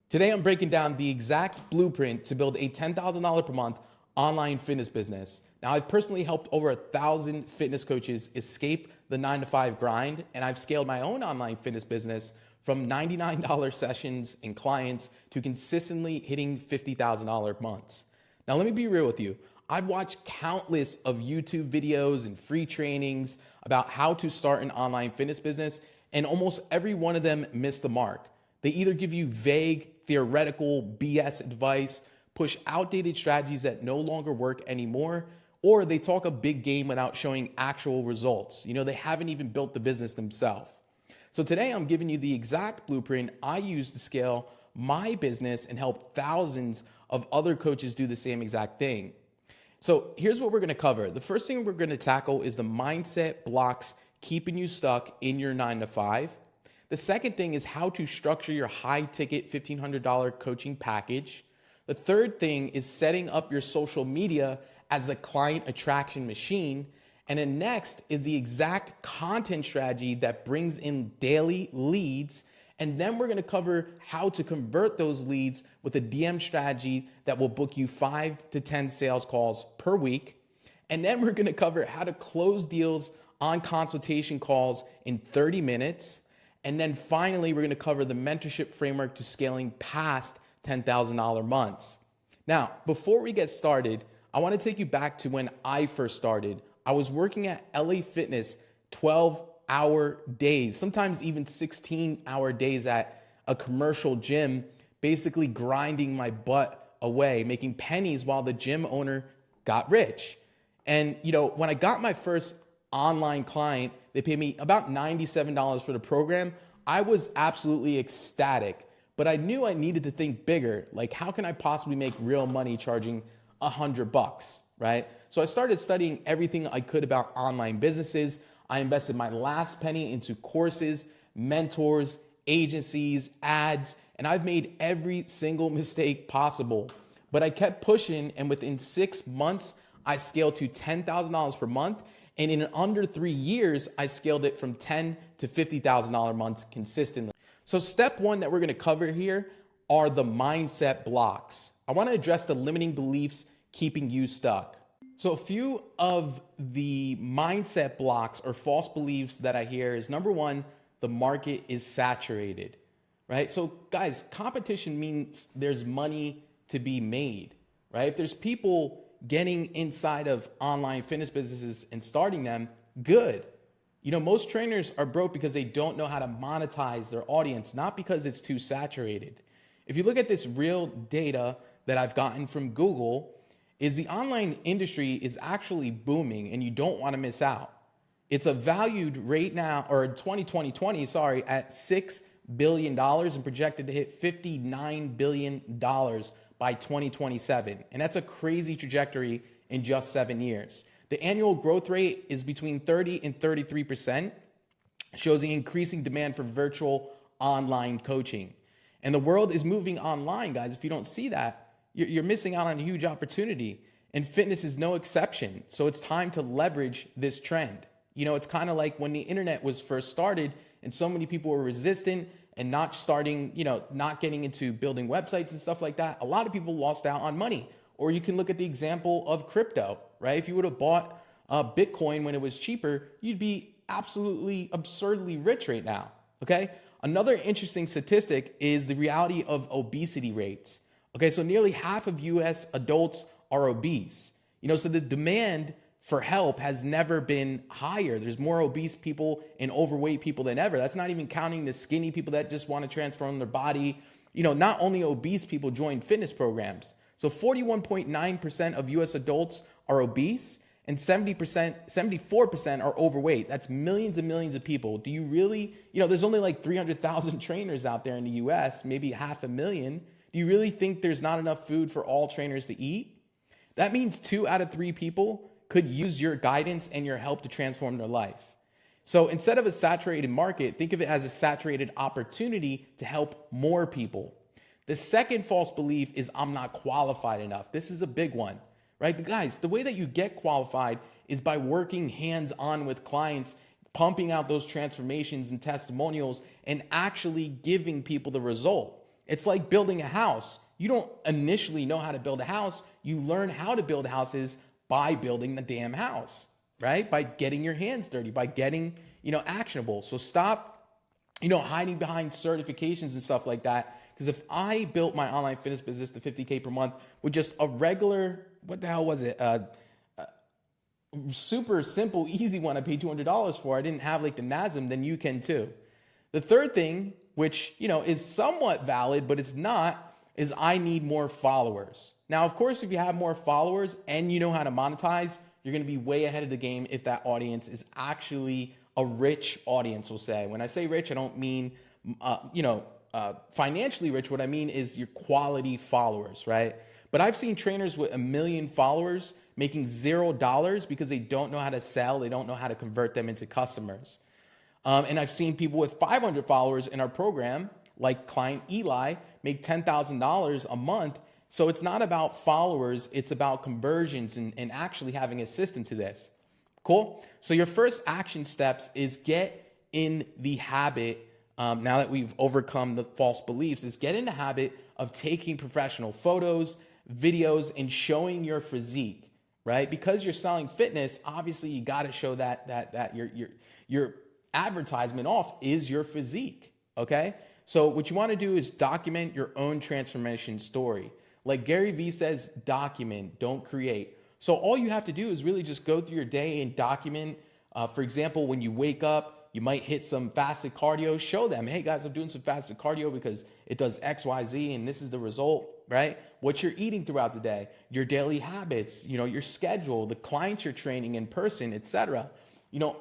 Today, I'm breaking down the exact blueprint to build a $10,000 per month online fitness business. Now, I've personally helped over 1,000 fitness coaches escape the 9 to 5 grind, and I've scaled my own online fitness business from $99 sessions and clients to consistently hitting $50,000 months. Now, let me be real with you. I've watched countless of YouTube videos and free trainings about how to start an online fitness business, and almost every one of them missed the mark. They either give you vague, theoretical BS advice, push outdated strategies that no longer work anymore, or they talk a big game without showing actual results. They haven't even built the business themselves. So today I'm giving you the exact blueprint I use to scale my business and help thousands of other coaches do the same exact thing. So here's what we're gonna cover. The first thing we're gonna tackle is the mindset blocks keeping you stuck in your 9 to 5. The second thing is how to structure your high ticket $1,500 coaching package. The third thing is setting up your social media as a client attraction machine. And then next is the exact content strategy that brings in daily leads. And then we're gonna cover how to convert those leads with a DM strategy that will book you 5 to 10 sales calls per week. And then we're gonna cover how to close deals on consultation calls in 30 minutes. And then finally, we're gonna cover the mentorship framework to scaling past $10,000 months. Now, before we get started, I wanna take you back to when I first started. I was working at LA Fitness 12-hour days, sometimes even 16-hour days at a commercial gym, basically grinding my butt away, making pennies while the gym owner got rich. And when I got my first online client, they paid me about $97 for the program. I was absolutely ecstatic, but I knew I needed to think bigger. Like, how can I possibly make real money charging $100, right? So I started studying everything I could about online businesses. I invested my last penny into courses, mentors, agencies, ads, and I've made every single mistake possible. But I kept pushing, and within 6 months, I scaled to $10,000 per month. And in under 3 years, I scaled it from $10,000 to $50,000 months consistently. So step one that we're gonna cover here are the mindset blocks. I wanna address the limiting beliefs keeping you stuck. So a few of the mindset blocks or false beliefs that I hear is, number one, the market is saturated, right? So guys, competition means there's money to be made, right? If there's people getting inside of online fitness businesses and starting them, good. Most trainers are broke because they don't know how to monetize their audience, not because it's too saturated. If you look at this real data that I've gotten from Google, is the online industry is actually booming and you don't want to miss out. It's a valued right now, or in 2020, at $6 billion and projected to hit $59 billion by 2027. And that's a crazy trajectory in just 7 years. The annual growth rate is between 30 and 33%, shows the increasing demand for virtual online coaching. And the world is moving online, guys. If you don't see that, you're missing out on a huge opportunity. And fitness is no exception. So it's time to leverage this trend. It's kind of like when the internet was first started and so many people were resistant and not starting, not getting into building websites and stuff like that. A lot of people lost out on money. Or you can look at the example of crypto, right? If you would have bought Bitcoin when it was cheaper, you'd be absolutely absurdly rich right now, okay? Another interesting statistic is the reality of obesity rates. Okay, so nearly half of US adults are obese. So the demand for help has never been higher. There's more obese people and overweight people than ever. That's not even counting the skinny people that just want to transform their body. Not only obese people join fitness programs. So 41.9% of US adults are obese and 74% are overweight. That's millions and millions of people. Do you really, there's only like 300,000 trainers out there in the US, maybe 500,000. Do you really think there's not enough food for all trainers to eat? That means 2 out of 3 people could use your guidance and your help to transform their life. So instead of a saturated market, think of it as a saturated opportunity to help more people. The second false belief is I'm not qualified enough. This is a big one, right? Guys, the way that you get qualified is by working hands-on with clients, pumping out those transformations and testimonials and actually giving people the result. It's like building a house. You don't initially know how to build a house. You learn how to build houses by building the damn house, right? By getting your hands dirty, by getting, actionable. So stop, hiding behind certifications and stuff like that. Because if I built my online fitness business to 50K per month with just a regular, what the hell was it? Super simple, easy one I paid $200 for. I didn't have like the NASM, then you can too. The third thing, which, is somewhat valid, but it's not, is I need more followers. Now, of course, if you have more followers and you know how to monetize, you're going to be way ahead of the game if that audience is actually a rich audience, we'll say. When I say rich, I don't mean, financially rich. What I mean is your quality followers, right? But I've seen trainers with 1 million followers making $0 because they don't know how to sell. They don't know how to convert them into customers. And I've seen people with 500 followers in our program, like client Eli, make $10,000 a month. So it's not about followers, it's about conversions and actually having a system to this. Cool? So your first action steps is get in the habit, now that we've overcome the false beliefs, is get in the habit of taking professional photos, videos, and showing your physique, right? Because you're selling fitness, obviously you got to show that your advertisement off is your physique, okay? So what you want to do is document your own transformation story. Like Gary Vee says, document, don't create. So all you have to do is really just go through your day and document. For example, when you wake up, you might hit some fasted cardio. Show them, hey guys, I'm doing some fasted cardio because it does X, Y, Z, and this is the result, right? What you're eating throughout the day, your daily habits, your schedule, the clients you're training in person, etc.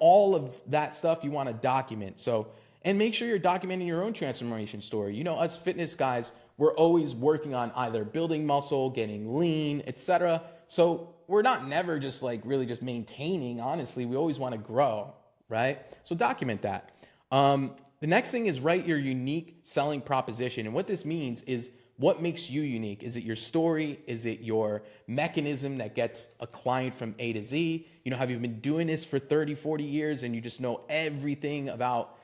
All of that stuff you want to document. So, and make sure you're documenting your own transformation story. Us fitness guys, we're always working on either building muscle, getting lean, etc. So we're not never just like really just maintaining, honestly. We always want to grow, right? So document that. The next thing is write your unique selling proposition. And what this means is what makes you unique. Is it your story? Is it your mechanism that gets a client from A to Z? Have you been doing this for 30, 40 years and you just know everything about,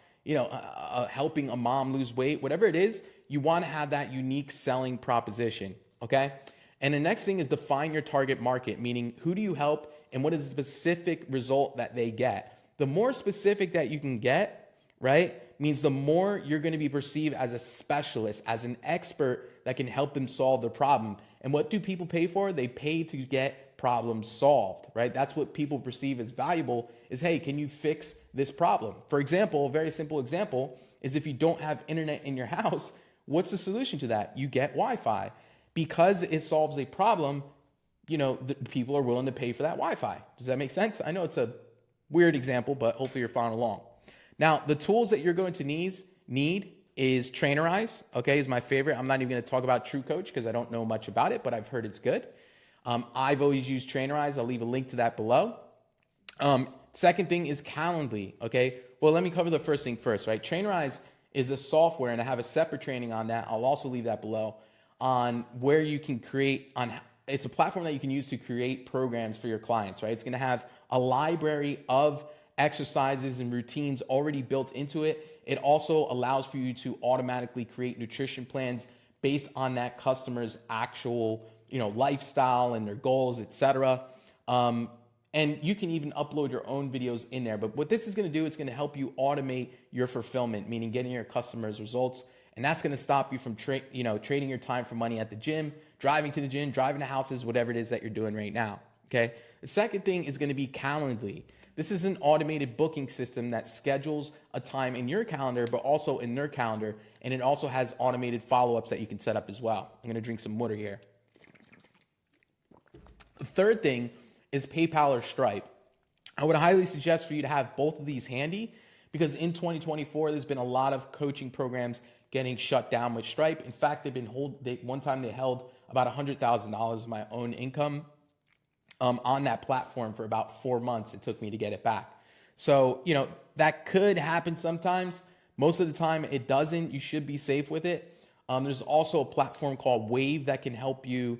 helping a mom lose weight? Whatever it is, you want to have that unique selling proposition, okay? And the next thing is define your target market, meaning who do you help and what is the specific result that they get? The more specific that you can get, right, means the more you're going to be perceived as a specialist, as an expert that can help them solve the problem. And what do people pay for? They pay to get problems solved, right? That's what people perceive as valuable is, hey, can you fix this problem? For example, a very simple example is if you don't have internet in your house, what's the solution to that? You get Wi-Fi. Because it solves a problem, the people are willing to pay for that Wi-Fi. Does that make sense? I know it's a weird example, but hopefully you're following along. Now, the tools that you're going to need is Trainerize, okay, is my favorite. I'm not even going to talk about True Coach because I don't know much about it, but I've heard it's good. I've always used Trainerize. I'll leave a link to that below. Second thing is Calendly, okay? Well, let me cover the first thing first, right? Trainerize is a software, and I have a separate training on that. I'll also leave that below on where you can it's a platform that you can use to create programs for your clients, right? It's going to have a library of exercises and routines already built into it. It also allows for you to automatically create nutrition plans based on that customer's actual, lifestyle and their goals, etc. And you can even upload your own videos in there. But what this is going to do, it's going to help you automate your fulfillment, meaning getting your customers results. And that's going to stop you from trading your time for money at the gym, driving to the gym, driving to houses, whatever it is that you're doing right now. Okay. The second thing is going to be Calendly. This is an automated booking system that schedules a time in your calendar, but also in their calendar. And it also has automated follow-ups that you can set up as well. I'm going to drink some water here. The third thing is PayPal or Stripe. I would highly suggest for you to have both of these handy because in 2024, there's been a lot of coaching programs getting shut down with Stripe. In fact, one time they held about $100,000 of my own income on that platform for about 4 months. It took me to get it back. So, that could happen sometimes. Most of the time it doesn't. You should be safe with it. There's also a platform called Wave that can help you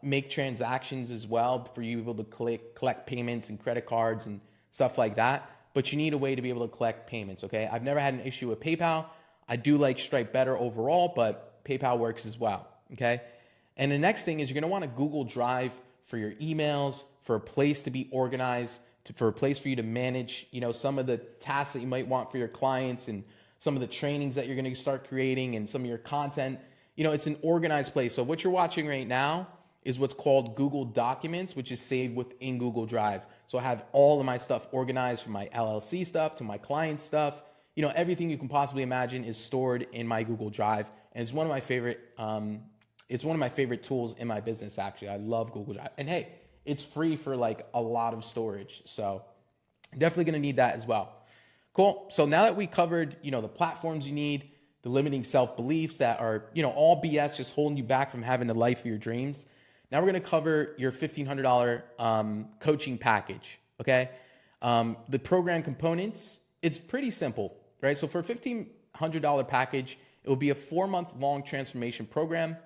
make transactions as well for you to be able to collect payments and credit cards and stuff like that. But you need a way to be able to collect payments, okay? I've never had an issue with PayPal. I do like Stripe better overall, but PayPal works as well, okay? And the next thing is you're gonna wanna Google Drive for your emails, for a place to be organized, for a place for you to manage, some of the tasks that you might want for your clients and some of the trainings that you're gonna start creating and some of your content. It's an organized place. So what you're watching right now is what's called Google Documents, which is saved within Google Drive. So I have all of my stuff organized from my LLC stuff to my client stuff. Everything you can possibly imagine is stored in my Google Drive, and it's one of my favorite. It's one of my favorite tools in my business. Actually, I love Google Drive, and hey, it's free for like a lot of storage. So definitely going to need that as well. Cool. So now that we covered, the platforms you need, the limiting self-beliefs that are, all BS, just holding you back from having the life of your dreams. Now we're going to cover your $1,500 coaching package. Okay. The program components, it's pretty simple, right? So for a $1,500 package, it will be a 4-month long transformation program.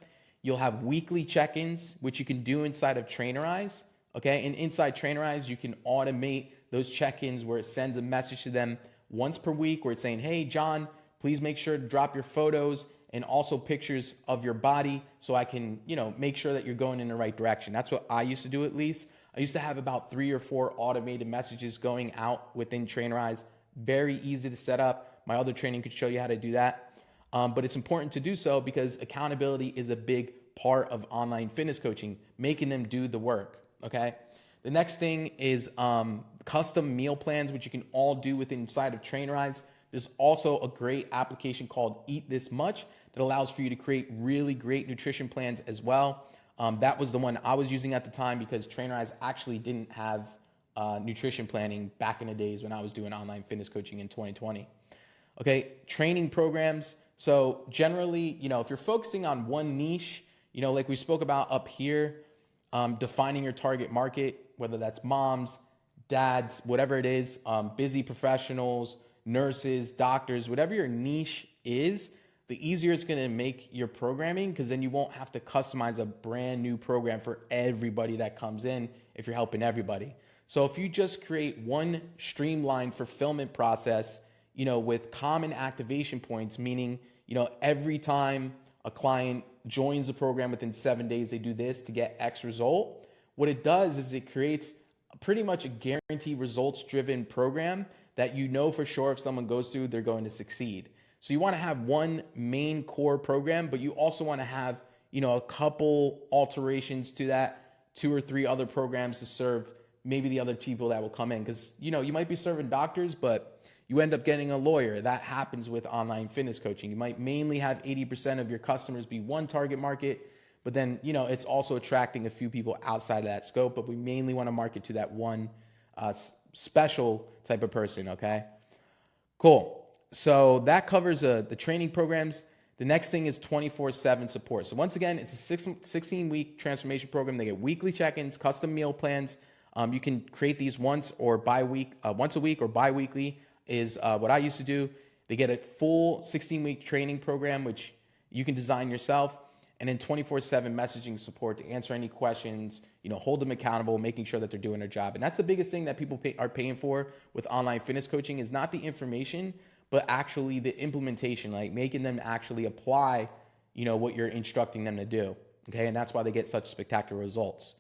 You'll have weekly check-ins, which you can do inside of Trainerize. Okay. And inside Trainerize, you can automate those check-ins where it sends a message to them once per week where it's saying, hey, John, please make sure to drop your photos and also pictures of your body so I can, make sure that you're going in the right direction. That's what I used to do, at least. I used to have about 3 or 4 automated messages going out within Trainerize. Very easy to set up. My other training could show you how to do that. But it's important to do so because accountability is a big part of online fitness coaching, making them do the work, okay? The next thing is custom meal plans, which you can all do within inside of Trainerize. There's also a great application called Eat This Much that allows for you to create really great nutrition plans as well. That was the one I was using at the time because Trainerize actually didn't have nutrition planning back in the days when I was doing online fitness coaching in 2020. Okay, training programs. So generally, if you're focusing on one niche, like we spoke about up here, defining your target market, whether that's moms, dads, whatever it is, busy professionals, nurses, doctors, whatever your niche is, the easier it's going to make your programming because then you won't have to customize a brand new program for everybody that comes in if you're helping everybody. So if you just create one streamlined fulfillment process, with common activation points, meaning, every time a client joins the program within 7 days, they do this to get X result. What it does is it creates pretty much a guaranteed results driven program that for sure if someone goes through, they're going to succeed. So you want to have one main core program, but you also want to have, a couple alterations to that, 2 or 3 other programs to serve maybe the other people that will come in. Because, you might be serving doctors, but you end up getting a lawyer. That happens with online fitness coaching. You might mainly have 80% of your customers be one target market, but then, it's also attracting a few people outside of that scope, but we mainly want to market to that one special type of person, okay? Cool. So that covers the training programs. The next thing is 24/7 support. So once again, it's a 16-week transformation program. They get weekly check-ins, custom meal plans. You can create these once a week or bi-weekly is what I used to do. They get a full 16-week training program, which you can design yourself, and then 24/7 messaging support to answer any questions, hold them accountable, making sure that they're doing their job. And that's the biggest thing that people are paying for with online fitness coaching is not the information, but actually the implementation, like making them actually apply, what you're instructing them to do. Okay. And that's why they get such spectacular results.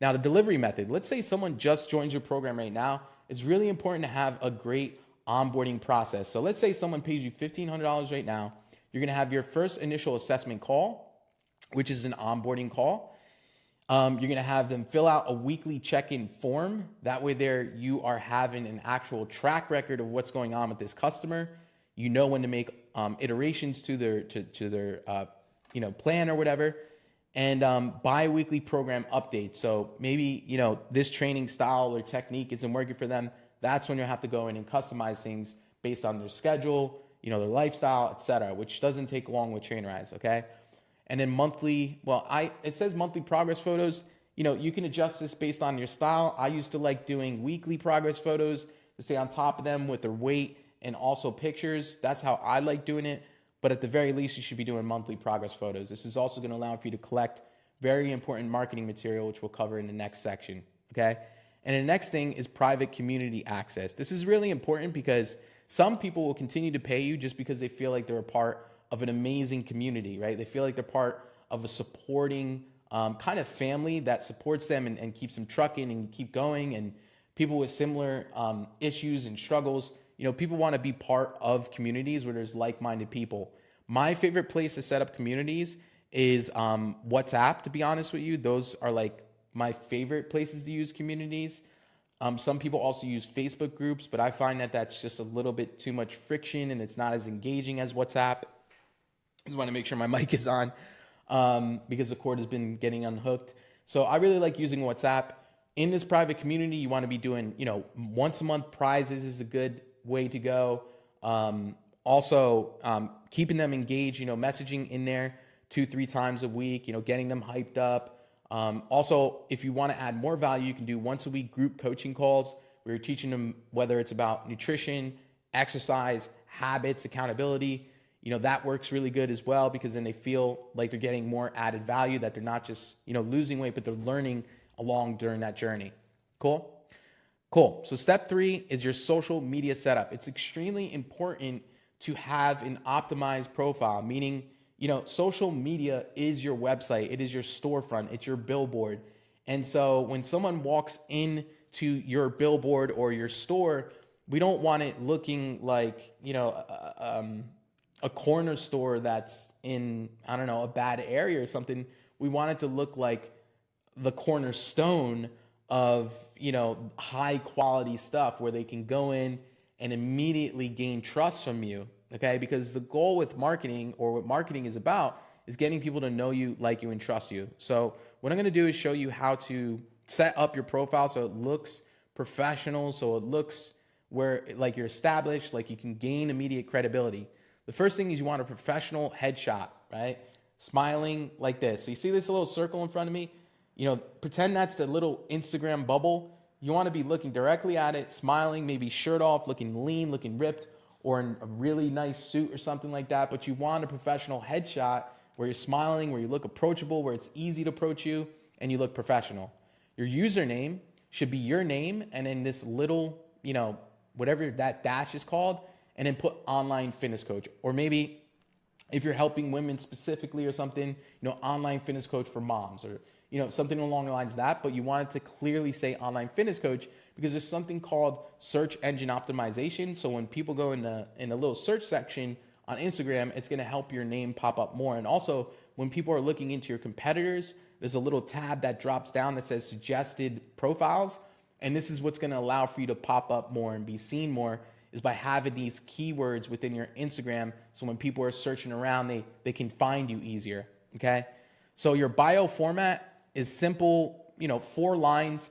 Now, the delivery method, let's say someone just joins your program right now. It's really important to have a great onboarding process. So let's say someone pays you $1,500 right now. You're going to have your first initial assessment call, which is an onboarding call. You're going to have them fill out a weekly check-in form. That way you are having an actual track record of what's going on with this customer. When to make iterations to their plan or whatever. And bi-weekly program updates. So maybe, this training style or technique isn't working for them. That's when you'll have to go in and customize things based on their schedule, their lifestyle, etc., which doesn't take long with Trainerize, okay? And then monthly, it says monthly progress photos. You can adjust this based on your style. I used to like doing weekly progress photos to stay on top of them with their weight and also pictures. That's how I like doing it. But at the very least, you should be doing monthly progress photos. This is also going to allow for you to collect very important marketing material, which we'll cover in the next section, okay? And the next thing is private community access. This is really important because some people will continue to pay you just because they feel like they're a part of an amazing community, right? They feel like they're part of a supporting kind of family that supports them and keeps them trucking and keep going. And people with similar issues and struggles, people want to be part of communities where there's like-minded people. My favorite place to set up communities is WhatsApp, to be honest with you. Those are like my favorite places to use communities. Some people also use Facebook groups, but I find that that's just a little bit too much friction and it's not as engaging as WhatsApp. I just want to make sure my mic is on because the cord has been getting unhooked. So I really like using WhatsApp. In this private community, you want to be doing, once a month prizes is a good way to go. Also, keeping them engaged, messaging in there 2-3 times a week, getting them hyped up. Also, if you want to add more value, you can do once a week group coaching calls where you're teaching them whether it's about nutrition, exercise, habits, accountability. That works really good as well because then they feel like they're getting more added value, that they're not just, losing weight, but they're learning along during that journey. Cool. So step 3 is your social media setup. It's extremely important to have an optimized profile, meaning, social media is your website. It is your storefront. It's your billboard. And so when someone walks into your billboard or your store, we don't want it looking like, a corner store that's in, I don't know, a bad area or something. We want it to look like the cornerstone of, high quality stuff where they can go in and immediately gain trust from you. Okay. Because the goal with marketing, or what marketing is about, is getting people to know you, like you, and trust you. So what I'm going to do is show you how to set up your profile so it looks professional, so it looks where like you're established, like you can gain immediate credibility. The first thing is you want a professional headshot, right? Smiling like this. So you see this little circle in front of me? Pretend that's the little Instagram bubble. You want to be looking directly at it, smiling, maybe shirt off, looking lean, looking ripped, or in a really nice suit or something like that. But you want a professional headshot where you're smiling, where you look approachable, where it's easy to approach you, and you look professional. Your username should be your name, and then this little, whatever that dash is called, and then put online fitness coach. Or maybe if you're helping women specifically or something, online fitness coach for moms, or something along the lines of that. But you want it to clearly say online fitness coach because there's something called search engine optimization. So when people go in the little search section on Instagram, it's going to help your name pop up more. And also when people are looking into your competitors, there's a little tab that drops down that says suggested profiles. And this is what's going to allow for you to pop up more and be seen more, is by having these keywords within your Instagram. So when people are searching around, they can find you easier. Okay. So your bio format is simple, 4 lines.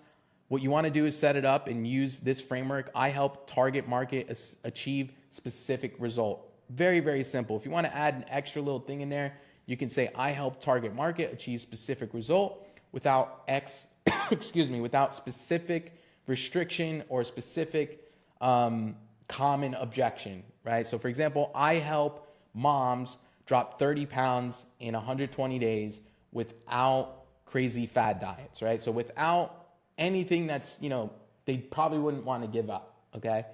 What you want to do is set it up and use this framework. I help target market achieve specific result. Very, very simple. If you want to add an extra little thing in there, you can say I help target market achieve specific result without without specific restriction or specific common objection, right? So for example, I help moms drop 30 pounds in 120 days without crazy fad diets, right? So without anything that's, they probably wouldn't want to give up, okay?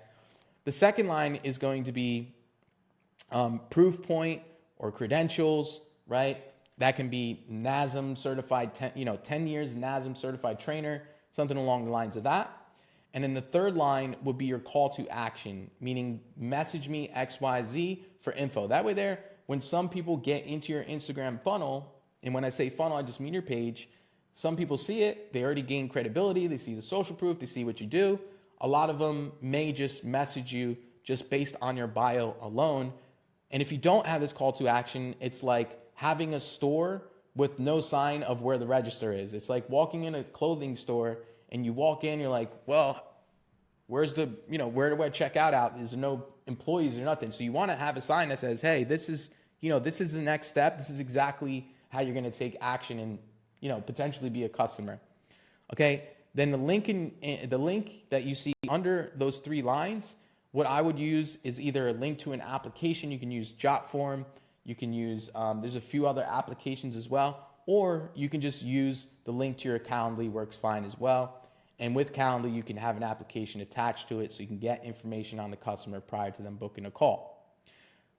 The second line is going to be proof point or credentials, right? That can be NASM certified, 10 years NASM certified trainer, something along the lines of that. And then the third line would be your call to action, meaning message me XYZ for info. That way there, when some people get into your Instagram funnel, and when I say funnel, I just mean your page, some people see it, they already gain credibility, they see the social proof, they see what you do. A lot of them may just message you just based on your bio alone. And if you don't have this call to action, it's like having a store with no sign of where the register is. It's like walking in a clothing store and you walk in, you're like, well, where's the, where do I check out? There's no employees or nothing. So you want to have a sign that says, hey, this is the next step. This is exactly how you're going to take action and, potentially be a customer. Okay. Then the link that you see under those 3 lines, what I would use is either a link to an application. You can use Jotform. You can use, there's a few other applications as well, or you can just use the link to your Calendly, works fine as well. And with Calendly, you can have an application attached to it so you can get information on the customer prior to them booking a call.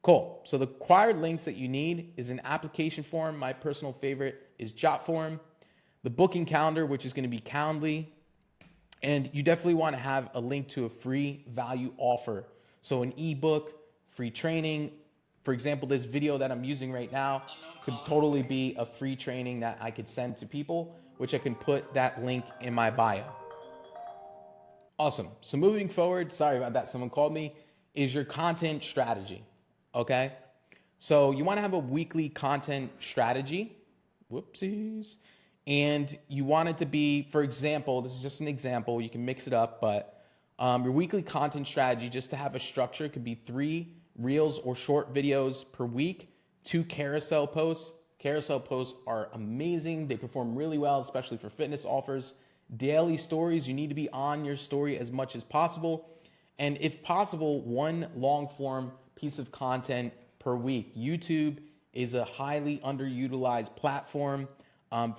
Cool. So the required links that you need is an application form. My personal favorite is Jotform. The booking calendar, which is going to be Calendly. And you definitely want to have a link to a free value offer. So an ebook, free training. For example, this video that I'm using right now could totally be a free training that I could send to people, which I can put that link in my bio. Awesome. So moving forward, sorry about that, someone called me, is your content strategy. Okay. So you want to have a weekly content strategy. Whoopsies. And you want it to be, for example, this is just an example, you can mix it up, but your weekly content strategy, just to have a structure, could be 3 reels or short videos per week, 2 carousel posts. Carousel posts are amazing. They perform really well, especially for fitness offers. Daily stories, you need to be on your story as much as possible. And if possible, 1 long form piece of content per week. YouTube is a highly underutilized platform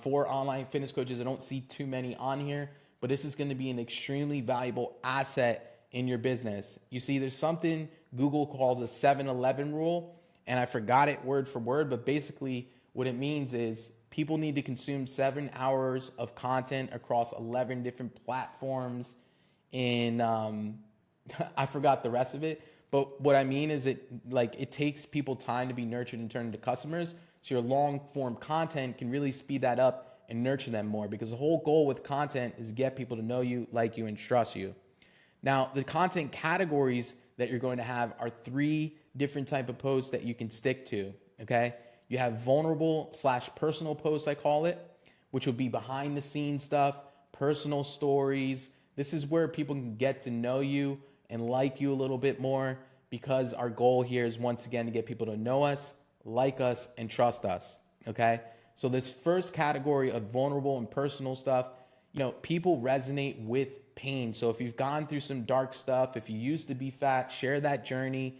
for online fitness coaches. I don't see too many on here, but this is going to be an extremely valuable asset in your business. You see, there's something Google calls a 7-11 rule, and I forgot it word for word, but basically what it means is people need to consume 7 hours of content across 11 different platforms in, I forgot the rest of it, but what I mean is it takes people time to be nurtured and turned into customers. So your long form content can really speed that up and nurture them more, because the whole goal with content is to get people to know you, like you, and trust you. Now, the content categories that you're going to have are 3 different type of posts that you can stick to, okay? You have vulnerable/personal posts, I call it, which will be behind the scenes stuff, personal stories. This is where people can get to know you and like you a little bit more, because our goal here is, once again, to get people to know us, like us, and trust us, okay? So this first category of vulnerable and personal stuff, people resonate with pain. So if you've gone through some dark stuff, if you used to be fat, share that journey,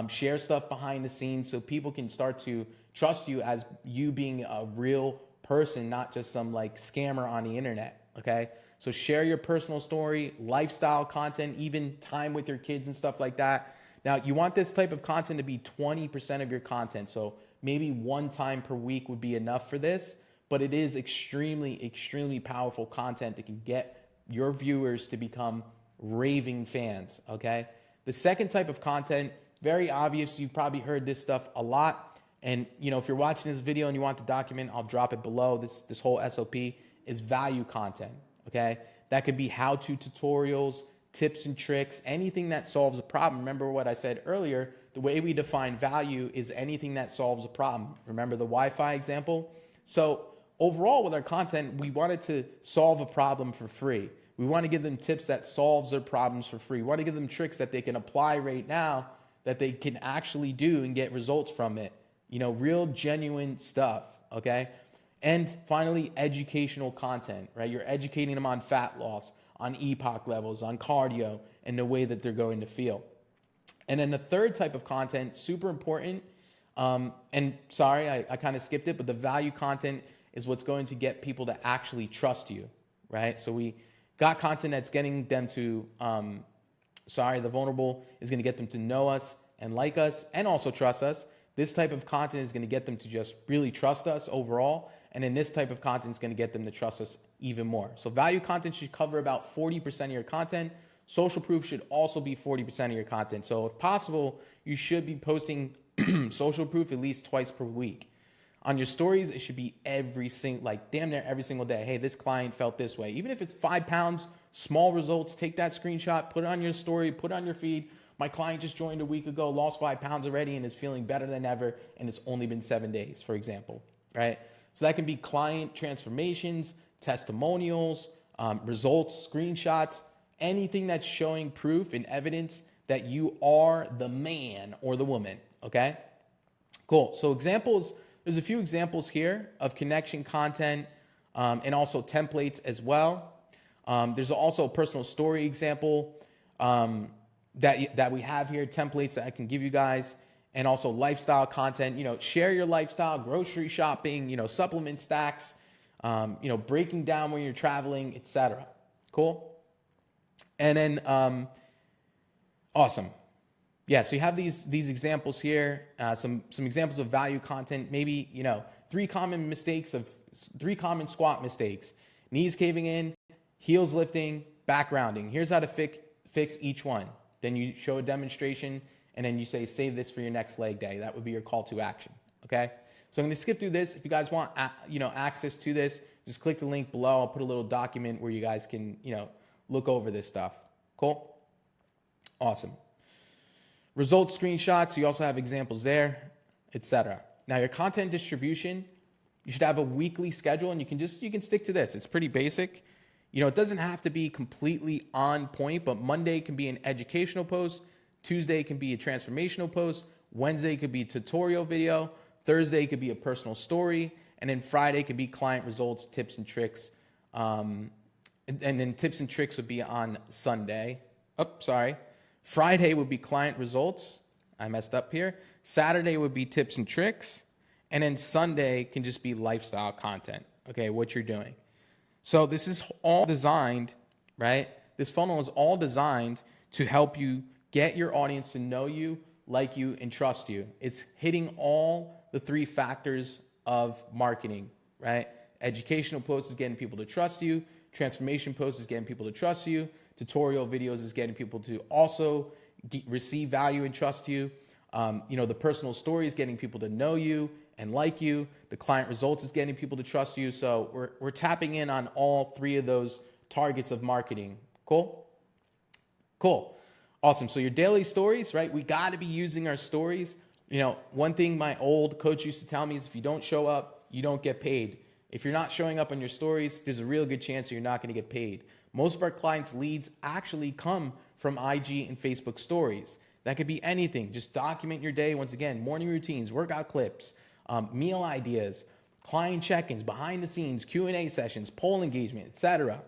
share stuff behind the scenes so people can start to trust you as you being a real person, not just some like scammer on the internet, okay? So share your personal story, lifestyle content, even time with your kids and stuff like that. Now, you want this type of content to be 20% of your content. So maybe 1 time per week would be enough for this, but it is extremely, extremely powerful content that can get your viewers to become raving fans, okay? The second type of content, very obvious. You've probably heard this stuff a lot. And, if you're watching this video and you want the document, I'll drop it below. This whole SOP is value content, okay? That could be how-to tutorials, tips and tricks, anything that solves a problem. Remember what I said earlier, the way we define value is anything that solves a problem. Remember the Wi-Fi example? So overall with our content, we wanted to solve a problem for free. We want to give them tips that solves their problems for free. We want to give them tricks that they can apply right now, that they can actually do and get results from it. Real genuine stuff, okay? And finally, educational content, right? You're educating them on fat loss, on EPOC levels, on cardio, and the way that they're going to feel. And then the third type of content, super important, and sorry, I kind of skipped it, but the value content is what's going to get people to actually trust you, right? So we got content that's getting them to, the vulnerable is going to get them to know us and like us and also trust us. This type of content is going to get them to just really trust us overall. And then this type of content is going to get them to trust us even more. So value content should cover about 40% of your content. Social proof should also be 40% of your content. So if possible, you should be posting social proof at least twice per week. On your stories, it should be damn near every single day. Hey, this client felt this way. Even if it's 5 pounds, small results, take that screenshot, put it on your story, put it on your feed. My client just joined a week ago, lost 5 pounds already, and is feeling better than ever, and it's only been 7 days, for example, right? So that can be client transformations, testimonials, results, screenshots, anything that's showing proof and evidence that you are the man or the woman, okay? Cool. So examples, there's a few examples here of connection content and also templates as well. There's also a personal story example that we have here, templates that I can give you guys, and also lifestyle content. Share your lifestyle, grocery shopping, supplement stacks, breaking down when you're traveling, etc. Cool. And then, awesome. Yeah, so you have these examples here, some examples of value content. Maybe, you know, three common squat mistakes: knees caving in, heels lifting, back rounding. Here's how to fix each one. Then you show a demonstration, and then you say, save this for your next leg day. That would be your call to action. Okay. So I'm going to skip through this. If you guys want, access to this, just click the link below. I'll put a little document where you guys can, look over this stuff. Cool. Awesome. Results screenshots. You also have examples there, etc. Now your content distribution, you should have a weekly schedule, and you can stick to this. It's pretty basic. It doesn't have to be completely on point, but Monday can be an educational post. Tuesday can be a transformational post. Wednesday could be a tutorial video. Thursday could be a personal story. And then Friday could be client results, tips and tricks. And then tips and tricks would be on Sunday. Friday would be client results. I messed up here. Saturday would be tips and tricks. And then Sunday can just be lifestyle content. Okay, what you're doing. So this is all designed, right? This funnel is all designed to help you get your audience to know you, like you, and trust you. It's hitting all the three factors of marketing, right? Educational posts is getting people to trust you. Transformation posts is getting people to trust you. Tutorial videos is getting people to also receive value and trust you. The personal story is getting people to know you and like you. The client results is getting people to trust you. So we're tapping in on all three of those targets of marketing. Cool? Cool. Awesome. So your daily stories, right? We got to be using our stories. One thing my old coach used to tell me is if you don't show up, you don't get paid. If you're not showing up on your stories, there's a real good chance you're not going to get paid. Most of our clients' leads actually come from IG and Facebook stories. That could be anything. Just document your day. Once again, morning routines, workout clips, meal ideas, client check-ins, behind the scenes, Q&A sessions, poll engagement, etc.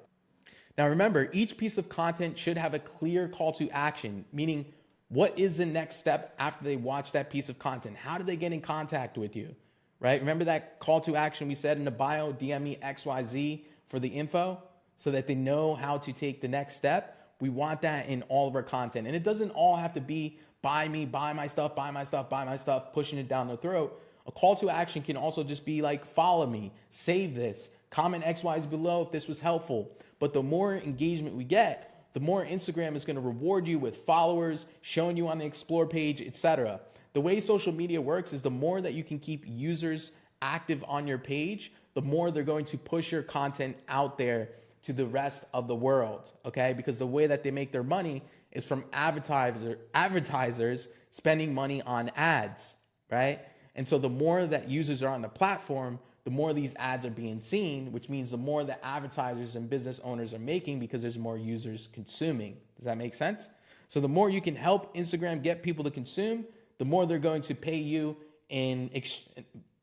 Now remember, each piece of content should have a clear call to action, meaning what is the next step after they watch that piece of content? How do they get in contact with you, right? Remember that call to action we said in the bio, DM me XYZ for the info so that they know how to take the next step. We want that in all of our content. And it doesn't all have to be buy me, buy my stuff, buy my stuff, buy my stuff, pushing it down their throat. A call to action can also just be like, follow me, save this, comment XYZ below if this was helpful. But the more engagement we get, the more Instagram is going to reward you with followers, showing you on the explore page, etc. The way social media works is the more that you can keep users active on your page, the more they're going to push your content out there to the rest of the world, okay? Because the way that they make their money is from advertisers spending money on ads, right? And so the more that users are on the platform, the more these ads are being seen, which means the more that advertisers and business owners are making because there's more users consuming. Does that make sense? So the more you can help Instagram get people to consume, the more they're going to pay you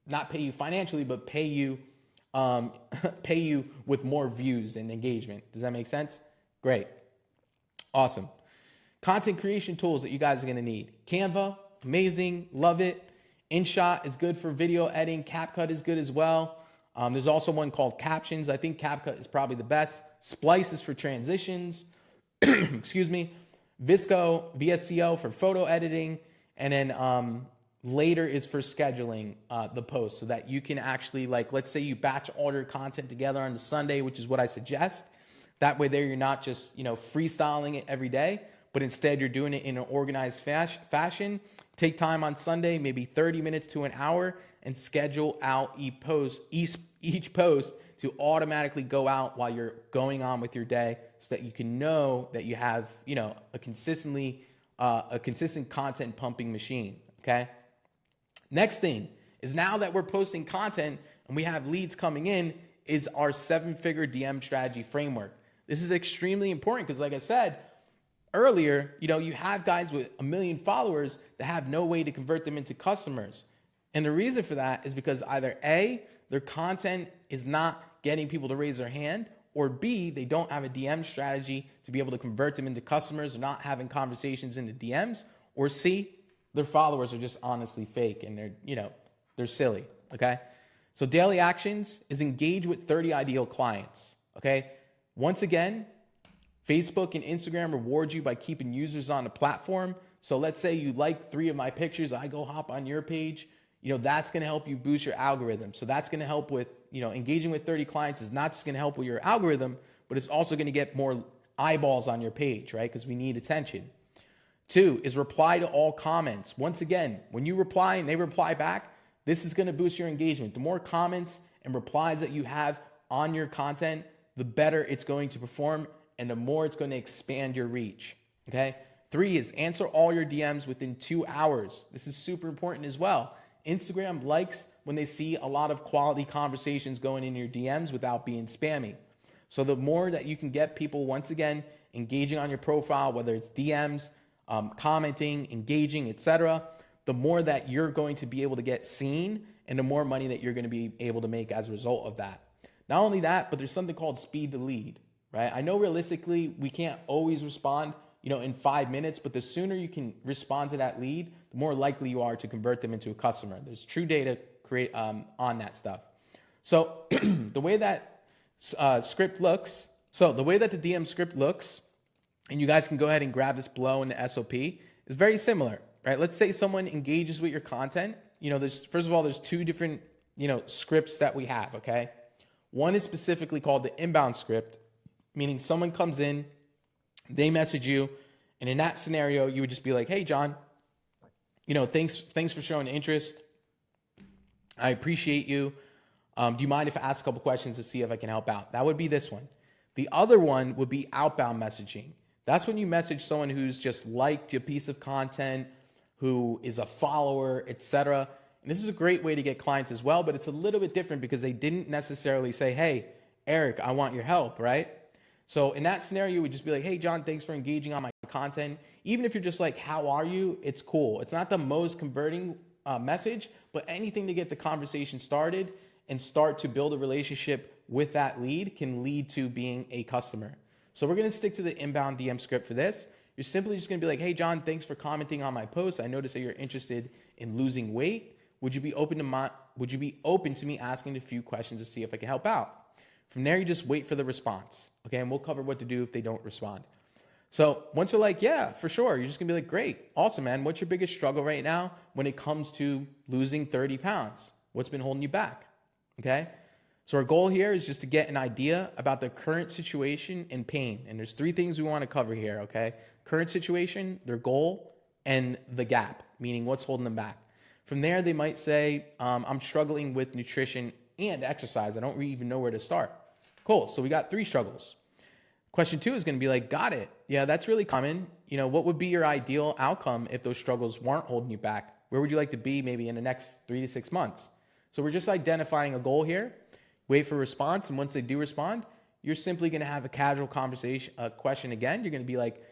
not pay you financially, but pay you with more views and engagement. Does that make sense? Great. Awesome. Content creation tools that you guys are going to need. Canva, amazing, love it. InShot is good for video editing. CapCut is good as well. There's also one called Captions. I think CapCut is probably the best. Splice is for transitions. Excuse me. Visco, VSCO for photo editing. And then Later is for scheduling the post so that you can actually, let's say you batch all your content together on the Sunday, which is what I suggest. That way there you're not just, freestyling it every day, but instead you're doing it in an organized fashion. Take time on Sunday, maybe 30 minutes to an hour, and schedule out each post to automatically go out while you're going on with your day so that you can know that you have, a consistent content pumping machine, okay? Next thing is now that we're posting content and we have leads coming in is our 7-figure DM strategy framework. This is extremely important because like I said earlier, you have guys with 1 million followers that have no way to convert them into customers. And the reason for that is because either A, their content is not getting people to raise their hand, or B, they don't have a DM strategy to be able to convert them into customers or not having conversations in the DMs, or C, their followers are just honestly fake and they're silly, okay? So daily actions is engage with 30 ideal clients, okay? Once again, Facebook and Instagram reward you by keeping users on the platform. So let's say you like 3 of my pictures, I go hop on your page, that's going to help you boost your algorithm. So that's going to help with, engaging with 30 clients is not just going to help with your algorithm, but it's also going to get more eyeballs on your page, right? Because we need attention. 2 is reply to all comments. Once again, when you reply and they reply back, this is going to boost your engagement. The more comments and replies that you have on your content, the better it's going to perform and the more it's going to expand your reach. Okay. 3 is answer all your DMs within 2 hours. This is super important as well. Instagram likes when they see a lot of quality conversations going in your DMs without being spammy. So the more that you can get people, once again, engaging on your profile, whether it's DMs, commenting, engaging, etc., the more that you're going to be able to get seen and the more money that you're going to be able to make as a result of that. Not only that, but there's something called speed to lead, right? I know realistically we can't always respond, in 5 minutes, but the sooner you can respond to that lead, the more likely you are to convert them into a customer. There's true data create on that stuff. So the way that script looks, the way that the DM script looks, and you guys can go ahead and grab this below in the SOP, is very similar, right? Let's say someone engages with your content. There's 2 different, scripts that we have, okay? One is specifically called the inbound script, meaning someone comes in, they message you, and in that scenario, you would just be like, hey, John, thanks for showing interest. I appreciate you. Do you mind if I ask a couple questions to see if I can help out? That would be this one. The other one would be outbound messaging. That's when you message someone who's just liked your piece of content, who is a follower, etc. And this is a great way to get clients as well, but it's a little bit different because they didn't necessarily say, hey, Eric, I want your help, right? So in that scenario, we'd just be like, hey, John, thanks for engaging on my content. Even if you're just like, how are you? It's cool. It's not the most converting message, but anything to get the conversation started and start to build a relationship with that lead can lead to being a customer. So we're going to stick to the inbound DM script for this. You're simply just going to be like, hey, John, thanks for commenting on my post. I noticed that you're interested in losing weight. Would you be open to me asking a few questions to see if I can help out? From there, you just wait for the response. Okay. And we'll cover what to do if they don't respond. So once they're like, yeah, for sure. You're just gonna be like, great. Awesome, man. What's your biggest struggle right now when it comes to losing 30 pounds? What's been holding you back? Okay. So our goal here is just to get an idea about the current situation and pain. And there's 3 things we want to cover here. Okay. Current situation, their goal, and the gap, meaning what's holding them back. From there, they might say, I'm struggling with nutrition and exercise. I don't even know where to start. Cool. So we got 3 struggles. Question 2 is going to be like, got it. Yeah, that's really common. What would be your ideal outcome if those struggles weren't holding you back? Where would you like to be maybe in the next 3 to 6 months? So we're just identifying a goal here. Wait for a response. And once they do respond, you're simply going to have a casual conversation, a question again. You're going to be like,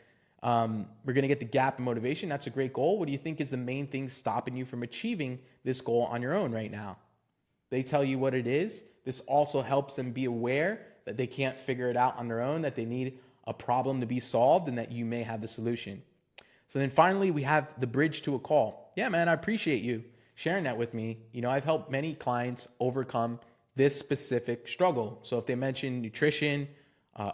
we're going to get the gap in motivation. That's a great goal. What do you think is the main thing stopping you from achieving this goal on your own right now? They tell you what it is. This also helps them be aware that they can't figure it out on their own, that they need a problem to be solved and that you may have the solution. So then finally, we have the bridge to a call. Yeah, man, I appreciate you sharing that with me. I've helped many clients overcome this specific struggle. So if they mention nutrition,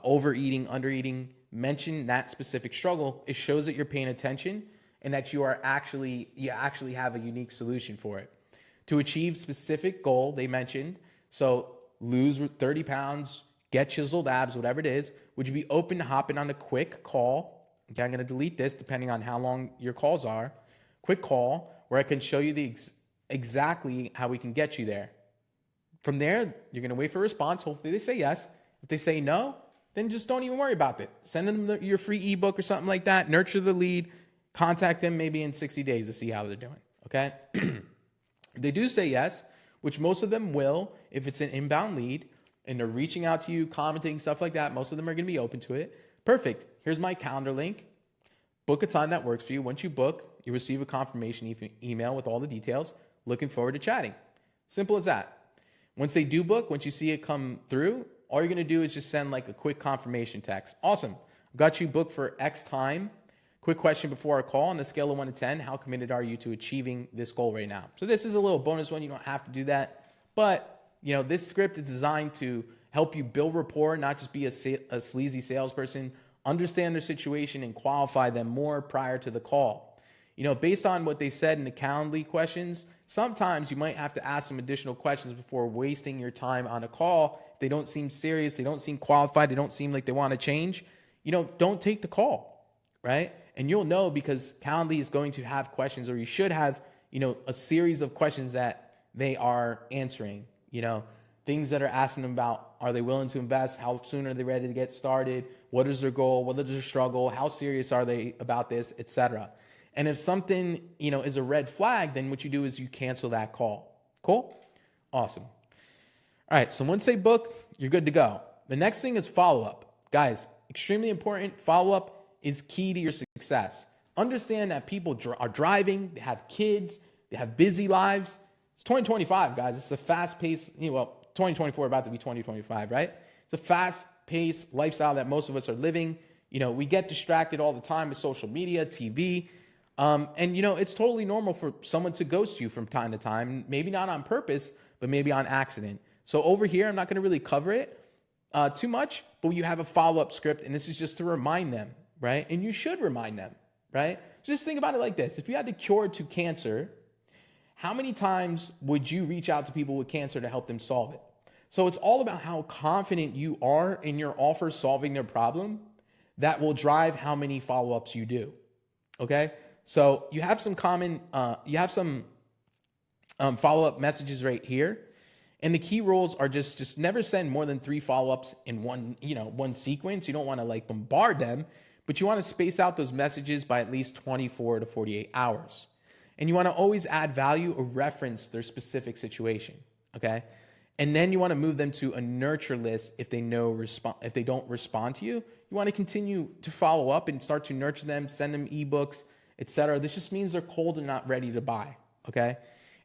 overeating, undereating, mention that specific struggle, it shows that you're paying attention and that you actually have a unique solution for it. To achieve specific goal they mentioned, so lose 30 pounds, get chiseled abs, whatever it is, would you be open to hopping on a quick call? Okay, I'm going to delete this depending on how long your calls are. Quick call where I can show you exactly how we can get you there. From there, you're going to wait for a response. Hopefully they say yes. If they say no, then just don't even worry about it. Send them your free ebook or something like that. Nurture the lead. Contact them maybe in 60 days to see how they're doing. Okay. If they do say yes, which most of them will, if it's an inbound lead and they're reaching out to you, commenting, stuff like that, most of them are going to be open to it. Perfect. Here's my calendar link. Book a time that works for you. Once you book, you receive a confirmation email with all the details. Looking forward to chatting. Simple as that. Once they do book, once you see it come through, all you're going to do is just send like a quick confirmation text. Awesome. Got you booked for X time. Quick question before our call. On the scale of 1 to 10, how committed are you to achieving this goal right now? So this is a little bonus one. You don't have to do that. But, this script is designed to help you build rapport, not just be a sleazy salesperson, understand their situation and qualify them more prior to the call. Based on what they said in the Calendly questions, sometimes you might have to ask some additional questions before wasting your time on a call. If they don't seem serious, they don't seem qualified, they don't seem like they want to change, don't take the call, right? And you'll know because Calendly is going to have questions, or you should have, a series of questions that they are answering, things that are asking them about, are they willing to invest? How soon are they ready to get started? What is their goal? What is their struggle? How serious are they about this, etc. And if something, is a red flag, then what you do is you cancel that call. Cool? Awesome. All right. So once they book, you're good to go. The next thing is follow-up. Guys, extremely important. Follow-up is key to your success. Understand that people are driving, they have kids, they have busy lives. It's 2025, guys. It's a fast-paced, 2024 about to be 2025, right? It's a fast-paced lifestyle that most of us are living. We get distracted all the time with social media, TV. It's totally normal for someone to ghost you from time to time, maybe not on purpose, but maybe on accident. So over here, I'm not going to really cover it too much, but you have a follow-up script, and this is just to remind them, right? And you should remind them, right? Just think about it like this. If you had the cure to cancer, how many times would you reach out to people with cancer to help them solve it? So it's all about how confident you are in your offer solving their problem that will drive how many follow-ups you do, okay? So you have some follow-up messages right here. And the key rules are just never send more than 3 follow-ups in one sequence. You don't want to bombard them, but you want to space out those messages by at least 24 to 48 hours. And you want to always add value or reference their specific situation, okay? And then you want to move them to a nurture list if they don't respond to you. You want to continue to follow up and start to nurture them, send them ebooks, etc. This just means they're cold and not ready to buy, okay?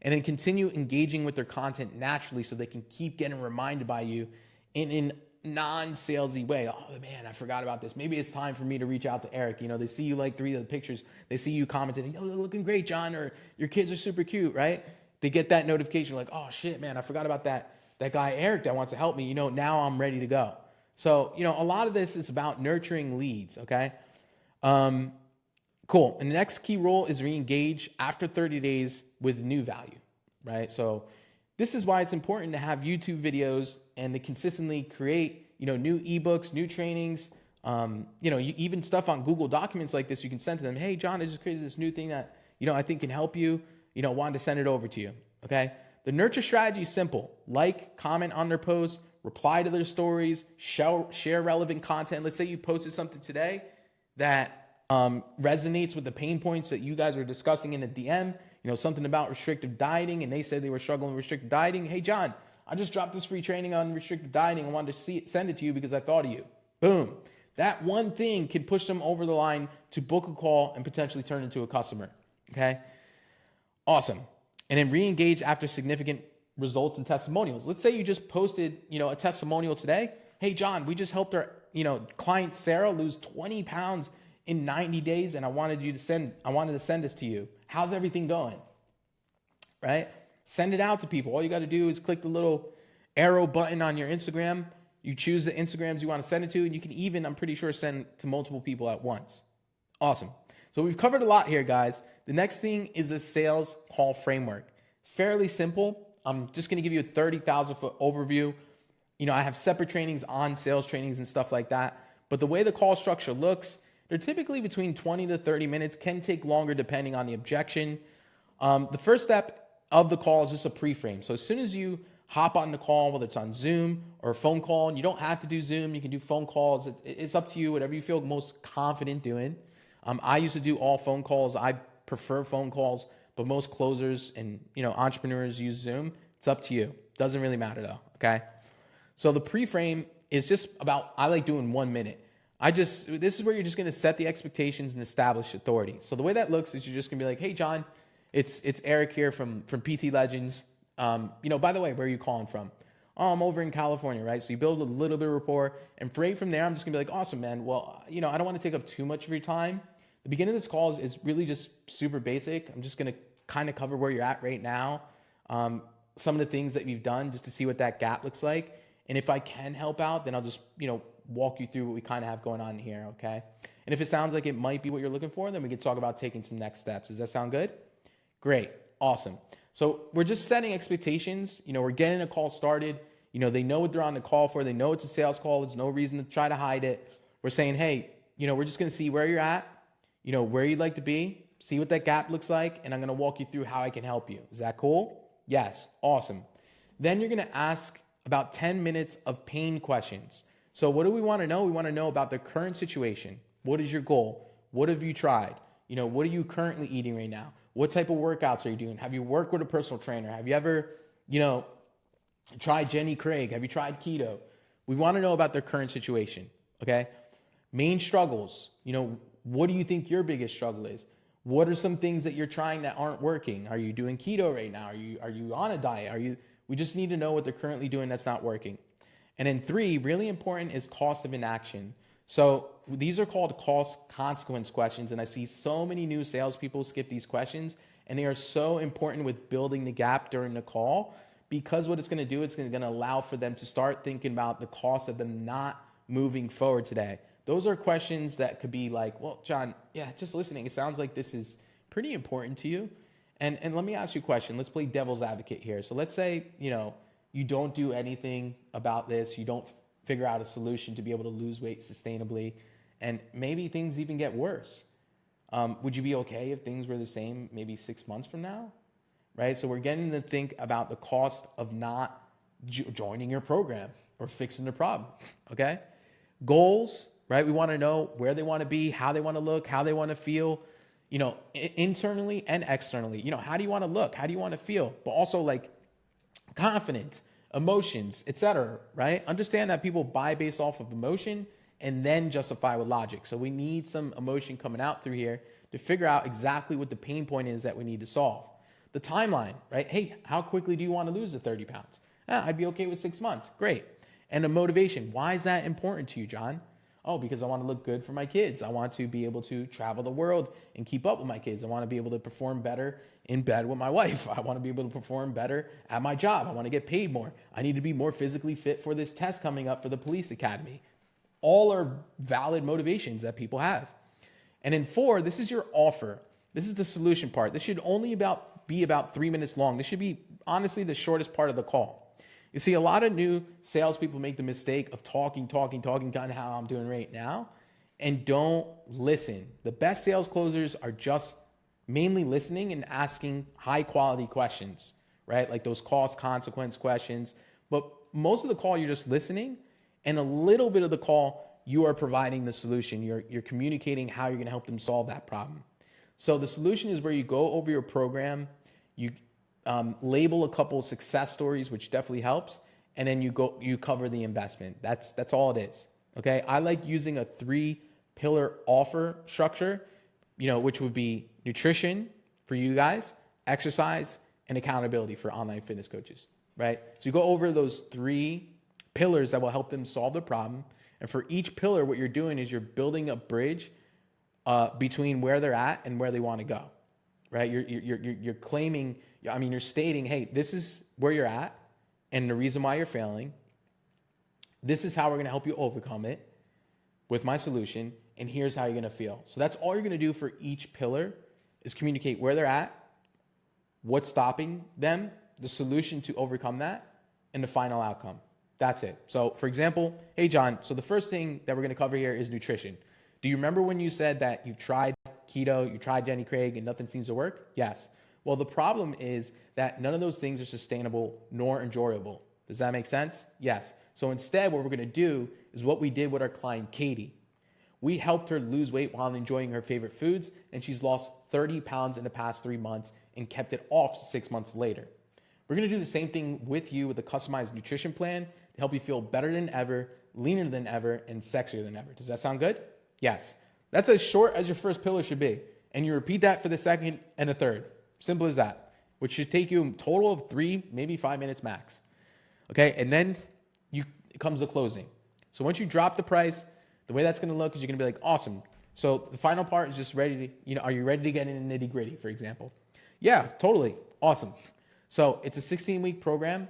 And then continue engaging with their content naturally so they can keep getting reminded by you in a non-salesy way. Oh man, I forgot about this. Maybe it's time for me to reach out to Eric. They see you like 3 of the pictures. They see you commenting, "Yo, looking great, John," or "Your kids are super cute," right? They get that notification like, "Oh shit, man, I forgot about that guy Eric that wants to help me. Now I'm ready to go." So, a lot of this is about nurturing leads, okay? Cool. And the next key rule is re-engage after 30 days with new value, right? So this is why it's important to have YouTube videos and to consistently create, new ebooks, new trainings, even stuff on Google Documents like this, you can send to them, "Hey, John, I just created this new thing that, I think can help you, wanted to send it over to you." Okay. The nurture strategy is simple. Comment on their posts, reply to their stories, share relevant content. Let's say you posted something today that resonates with the pain points that you guys were discussing in the DM, something about restrictive dieting, and they said they were struggling with restrictive dieting. "Hey, John, I just dropped this free training on restrictive dieting. I wanted to send it to you because I thought of you." Boom. That one thing can push them over the line to book a call and potentially turn into a customer. Okay. Awesome. And then re-engage after significant results and testimonials. Let's say you just posted, a testimonial today. "Hey, John, we just helped our, client Sarah lose 20 pounds in 90 days. And I wanted to send this to you. How's everything going?" Right? Send it out to people. All you got to do is click the little arrow button on your Instagram. You choose the Instagrams you want to send it to, and you can even, I'm pretty sure, send to multiple people at once. Awesome. So we've covered a lot here, guys. The next thing is a sales call framework. Fairly simple. I'm just going to give you a 30,000-foot overview. I have separate trainings on sales trainings and stuff like that. But the way the call structure looks, they're typically between 20 to 30 minutes, can take longer depending on the objection. The first step of the call is just a pre-frame. So as soon as you hop on the call, whether it's on Zoom or a phone call, and you don't have to do Zoom, you can do phone calls. It's up to you, whatever you feel most confident doing. I used to do all phone calls. I prefer phone calls, but most closers and entrepreneurs use Zoom. It's up to you. Doesn't really matter though, okay? So the pre-frame is just about, I like doing 1 minute. This is where you're just gonna set the expectations and establish authority. So the way that looks is you're just gonna be like, "Hey, John, it's Eric here from PT Legends. By the way, where are you calling from?" "Oh, I'm over in California," right? So you build a little bit of rapport, and right from there, I'm just gonna be like, "Awesome, man. Well, I don't want to take up too much of your time. The beginning of this call is really just super basic. I'm just gonna kind of cover where you're at right now, some of the things that you've done just to see what that gap looks like. And if I can help out, then I'll just, walk you through what we kind of have going on here, okay? And if it sounds like it might be what you're looking for, then we can talk about taking some next steps. Does that sound good? Great. Awesome. So we're just setting expectations. We're getting a call started. They know what they're on the call for. They know it's a sales call. There's no reason to try to hide it. We're saying, hey, we're just going to see where you're at, where you'd like to be, see what that gap looks like, and I'm going to walk you through how I can help you. Is that cool? Yes. Awesome. Then you're going to ask about 10 minutes of pain questions. So what do we want to know? We want to know about the current situation. What is your goal? What have you tried? What are you currently eating right now? What type of workouts are you doing? Have you worked with a personal trainer? Have you ever, tried Jenny Craig? Have you tried keto? We want to know about their current situation, okay? Main struggles. What do you think your biggest struggle is? What are some things that you're trying that aren't working? Are you doing keto right now? Are you on a diet? We just need to know what they're currently doing that's not working. And then 3, really important, is cost of inaction. So these are called cost consequence questions. And I see so many new salespeople skip these questions, and they are so important with building the gap during the call, because what it's going to do, it's going to allow for them to start thinking about the cost of them not moving forward today. Those are questions that could be like, well, John, yeah, just listening, it sounds like this is pretty important to you. And let me ask you a question. Let's play devil's advocate here. So let's say, you don't do anything about this. You don't figure out a solution to be able to lose weight sustainably, and maybe things even get worse. Would you be okay if things were the same maybe 6 months from now? Right? So we're getting to think about the cost of not joining your program or fixing the problem, okay? Goals, right? We want to know where they want to be, how they want to look, how they want to feel, internally and externally. How do you want to look? How do you want to feel? But also like confidence, emotions, etc., right? Understand that people buy based off of emotion and then justify with logic. So we need some emotion coming out through here to figure out exactly what the pain point is that we need to solve. The timeline, right? Hey, how quickly do you want to lose the 30 pounds? I'd be okay with 6 months. Great. And the motivation. Why is that important to you, John? Oh, because I want to look good for my kids. I want to be able to travel the world and keep up with my kids. I want to be able to perform better in bed with my wife. I want to be able to perform better at my job. I want to get paid more. I need to be more physically fit for this test coming up for the police academy. All are valid motivations that people have. And in 4, this is your offer. This is the solution part. This should only be about 3 minutes long. This should be honestly the shortest part of the call. You see, a lot of new salespeople make the mistake of talking, kind of how I'm doing right now, and don't listen. The best sales closers are just mainly listening and asking high quality questions, right? Like those cost consequence questions. But most of the call, you're just listening, and a little bit of the call, you are providing the solution. You're communicating how you're going to help them solve that problem. So the solution is where you go over your program, you label a couple of success stories, which definitely helps, and then you cover the investment. That's all it is. Okay, I like using a 3-pillar offer structure, which would be nutrition for you guys, exercise, and accountability for online fitness coaches. Right? So you go over those 3 pillars that will help them solve the problem, and for each pillar, what you're doing is you're building a bridge between where they're at and where they want to go. Right? You're claiming. You're stating, hey, this is where you're at and the reason why you're failing. This is how we're going to help you overcome it with my solution, and here's how you're going to feel. So that's all you're going to do for each pillar is communicate where they're at, what's stopping them, the solution to overcome that, and the final outcome. That's it. So for example, hey, John, so the first thing that we're going to cover here is nutrition. Do you remember when you said that you've tried keto, you tried Jenny Craig, and nothing seems to work? Yes. Well, the problem is that none of those things are sustainable nor enjoyable. Does that make sense? Yes. So instead, what we're going to do is what we did with our client, Katie. We helped her lose weight while enjoying her favorite foods, and she's lost 30 pounds in the past 3 months and kept it off 6 months later. We're going to do the same thing with you with a customized nutrition plan to help you feel better than ever, leaner than ever, and sexier than ever. Does that sound good? Yes. That's as short as your first pillar should be. And you repeat that for the second and the third. Simple as that, which should take you a total of 3, maybe 5 minutes max. Okay, and then it comes the closing. So once you drop the price, the way that's going to look is you're going to be like, awesome. So the final part is just ready to, are you ready to get in the nitty gritty, for example? Yeah, totally. Awesome. So it's a 16-week program.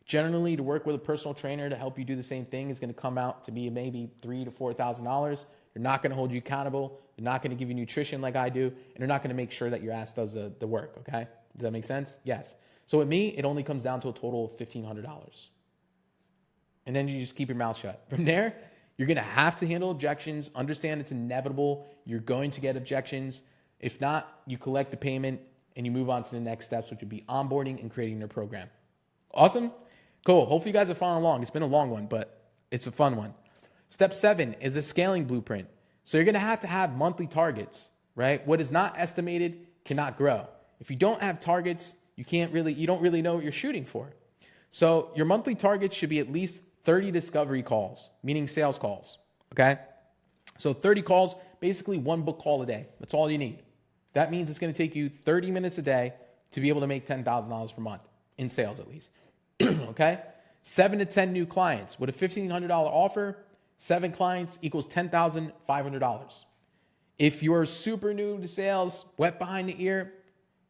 Generally, to work with a personal trainer to help you do the same thing is going to come out to be maybe $3,000 to $4,000. They're not going to hold you accountable. They're not going to give you nutrition like I do, and they're not going to make sure that your ass does the work. Okay, does that make sense? Yes. So with me, it only comes down to a total of $1,500, and then you just keep your mouth shut. From there, you're going to have to handle objections. Understand it's inevitable. You're going to get objections. If not, you collect the payment and you move on to the next steps, which would be onboarding and creating your program. Awesome. Cool. Hopefully you guys are following along. It's been a long one, but it's a fun one. Step 7 is a scaling blueprint. So you're going to have monthly targets, right? What is not estimated cannot grow. If you don't have targets, you don't really know what you're shooting for. So your monthly targets should be at least 30 discovery calls, meaning sales calls. Okay. So 30 calls, basically one book call a day. That's all you need. That means it's going to take you 30 minutes a day to be able to make $10,000 per month in sales at least. Okay. 7 to 10 new clients with a $1,500 offer. 7 clients equals $10,500. If you're super new to sales, wet behind the ear,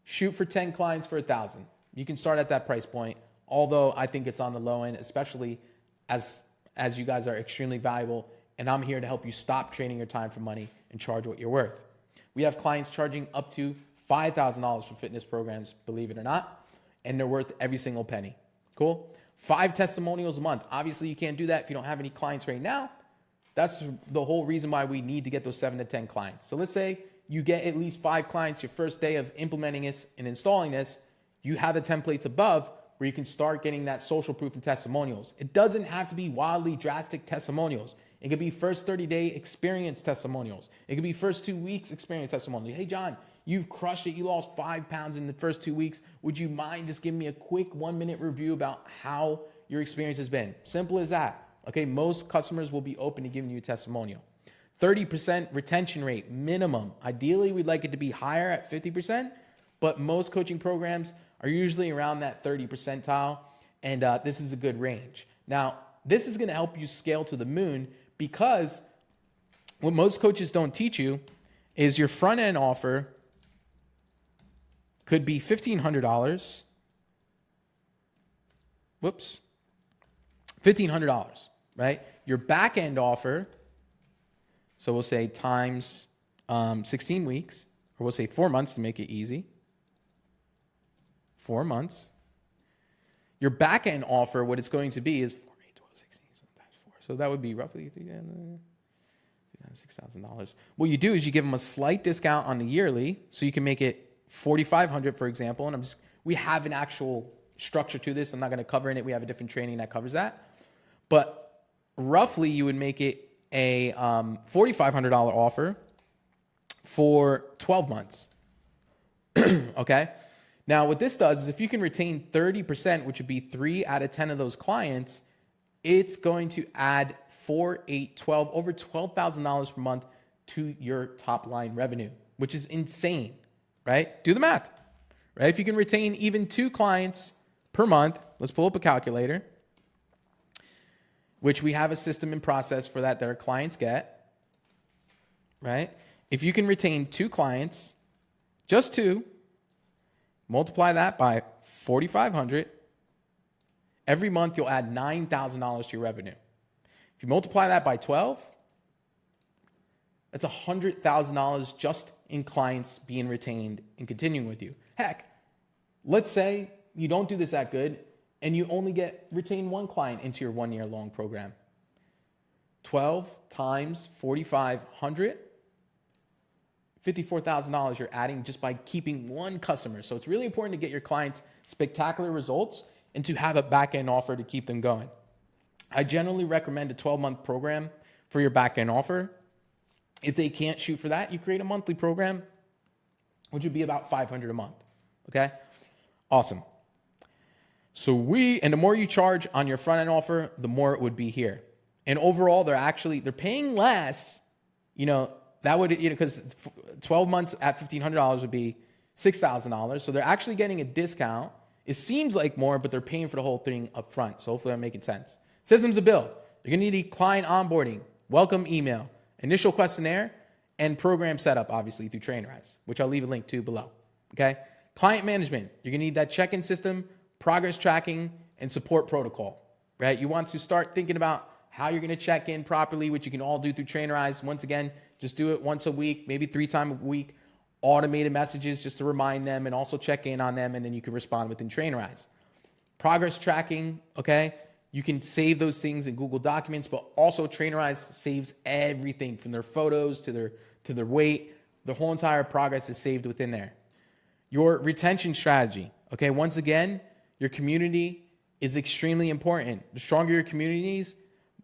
shoot for 10 clients for $1,000. You can start at that price point. Although I think it's on the low end, especially as you guys are extremely valuable, and I'm here to help you stop trading your time for money and charge what you're worth. We have clients charging up to $5,000 for fitness programs, believe it or not, and they're worth every single penny. Cool? 5 testimonials a month. Obviously, you can't do that if you don't have any clients right now. That's the whole reason why we need to get those 7 to 10 clients. So let's say you get at least 5 clients your first day of implementing this and installing this. You have the templates above where you can start getting that social proof and testimonials. It doesn't have to be wildly drastic testimonials. It could be first 30-day experience testimonials. It could be first 2 weeks experience testimonials. Hey, John, you've crushed it. You lost 5 pounds in the first 2 weeks. Would you mind just giving me a quick 1-minute review about how your experience has been? Simple as that. Okay, most customers will be open to giving you a testimonial. 30% retention rate minimum. Ideally, we'd like it to be higher at 50%, but most coaching programs are usually around that 30 percentile, and this is a good range. Now, this is going to help you scale to the moon because what most coaches don't teach you is your front end offer could be $1,500. Whoops. $1,500, right? Your back end offer, so we'll say times 16 weeks, or we'll say 4 months to make it easy. 4 months. Your back end offer, what it's going to be is 4, 8, 12, 16 times 4. So that would be roughly $6,000. What you do is you give them a slight discount on the yearly, so you can make it $4,500, for example. And we have an actual structure to this. I'm not going to cover in it. We have a different training that covers that. But roughly, you would make it a $4,500 offer for 12 months. Okay. Now, what this does is if you can retain 30%, which would be 3 out of 10 of those clients, it's going to add 4, 8, 12, over $12,000 per month to your top line revenue, which is insane, right? Do the math, right? If you can retain even 2 clients per month, let's pull up a calculator, which we have a system in process for that our clients get, right? If you can retain 2 clients, just 2, multiply that by 4,500. Every month, you'll add $9,000 to your revenue. If you multiply that by 12, that's $100,000 just in clients being retained and continuing with you. Heck, let's say you don't do this that good and you only retain 1 client into your 1-year-long program. 12 times 4,500. $54,000 you're adding just by keeping 1 customer. So it's really important to get your clients spectacular results and to have a back-end offer to keep them going. I generally recommend a 12-month program for your back-end offer. If they can't shoot for that, you create a monthly program, which would be about $500 a month. Okay? Awesome. So and the more you charge on your front-end offer, the more it would be here. And overall, they're paying less, that would, because 12 months at $1,500 would be $6,000. So they're actually getting a discount. It seems like more, but they're paying for the whole thing up front. So hopefully I'm making sense. Systems to build. You're going to need client onboarding, welcome email, initial questionnaire, and program setup, obviously, through Trainerize, which I'll leave a link to below. Okay? Client management. You're going to need that check-in system, progress tracking, and support protocol, right? You want to start thinking about how you're going to check in properly, which you can all do through Trainerize. Once again, just do it once a week, maybe 3 times a week, automated messages just to remind them and also check in on them. And then you can respond within Trainerize. Progress tracking, okay? You can save those things in Google Documents, but also Trainerize saves everything from their photos to their weight. The whole entire progress is saved within there. Your retention strategy, okay? Once again, your community is extremely important. The stronger your communities,